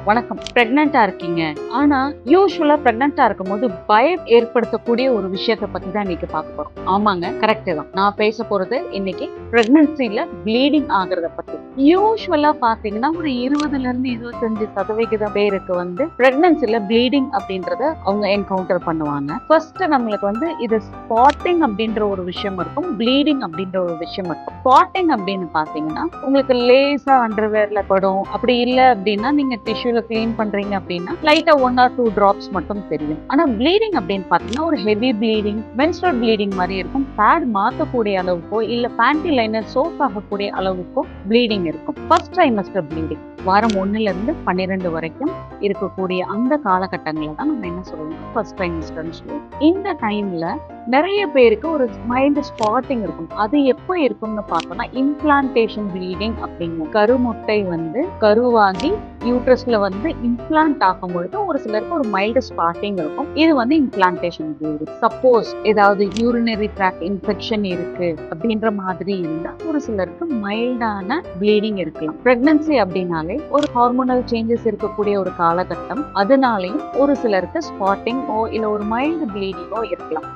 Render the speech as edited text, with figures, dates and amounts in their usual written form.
வணக்கம். பிரெக்னென்ட்டா இருக்கீங்க. ஆனா, யூசுவலா பிரெக்னென்ட்டா இருக்கும்போது பயம் ஏற்படுத்தக்கூடிய ஒரு விஷயத்த பத்தி தான் இன்னைக்கு பார்க்க போறோம். ஆமாங்க, கரெக்ட் தான். நான் பேச போறது இன்னைக்கு பிரெக்னன்சில ப்ளீடிங் ஆகுறத பத்தி. யூசுவலா பார்த்தீங்கன்னா, ஒரு 20ல இருந்து 25% பேருக்கு பிரெக்னன்சில ப்ளீடிங் அப்படின்றத அவங்க என்கவுண்டர் பண்ணுவாங்க. ஃபர்ஸ்ட் நம்மளுக்கு இது ஸ்பாட்டிங் அப்படின்ற ஒரு விஷயம் இருக்கும். ப்ளீடிங் அப்படின்ற ஒரு விஷயம் இருக்கும். ஸ்பாட்டிங் அப்படின்னு பார்த்தீங்கன்னா, உங்களுக்கு லேசா அண்டர்வேர்ல படும். அப்படி இல்ல அப்படின்னா நீங்க டிஷ்யூல கிளீன் பண்றீங்க அப்படின்னா லைட்டா 1 or 2 டிராப்ஸ் மட்டும் தெரியும். ஆனா ப்ளீடிங் அப்படின்னு பார்த்தீங்கன்னா ஒரு ஹெவி ப்ளீடிங், மென்ஸ்ட்ரல் ப்ளீடிங் மாதிரி இருக்கும். பேட் மாத்தக்கூடிய அளவுக்கோ இல்ல பேண்டி லைனர் சோக் ஆகக்கூடிய அளவுக்கோ ப்ளீடிங் இருக்கும். ஃபர்ஸ்ட் ட்ரைமஸ்டர் ப்ளீடிங் வாரம் 1ல இருந்து 12 வரைக்கும் இருக்கக்கூடிய அந்த காலகட்டங்களை தான் நம்ம என்ன சொல்லுவோம், ஃபர்ஸ்ட் ட்ரைமஸ்டர்னு சொல்லுவோம். இந்த டைம்ல நிறைய பேருக்கு ஒரு மைல்டு ஸ்பாட்டிங் இருக்கும். அது எப்போ இருக்கும்னு பார்த்தோம்னா இம்ப்ளான்டேஷன் ப்ளீடிங் அப்படிங்கும். கருமுட்டை கருவாகி யூட்ரஸ்ல இம்ப்ளான்ட் ஆகும்பொழுது ஒரு சிலருக்கு ஒரு மைல்டு ஸ்பாட்டிங் இருக்கும். இது இம்ப்ளான்டேஷன் ப்ளீடிங். சப்போஸ் ஏதாவது யூரினரி ட்ராக் இன்ஃபெக்ஷன் இருக்கு அப்படின்ற மாதிரி இருந்தா ஒரு சிலருக்கு மைல்டான ப்ளீடிங் இருக்கலாம். பிரெக்னன்சி அப்படின்னாலே ஒரு ஹார்மோனல் சேஞ்சஸ் இருக்கக்கூடிய ஒரு காலகட்டம். அதனாலேயும் ஒரு சிலருக்கு ஸ்பாட்டிங்கோ இல்ல ஒரு மைல்டு ப்ளீடிங்கோ இருக்கலாம்.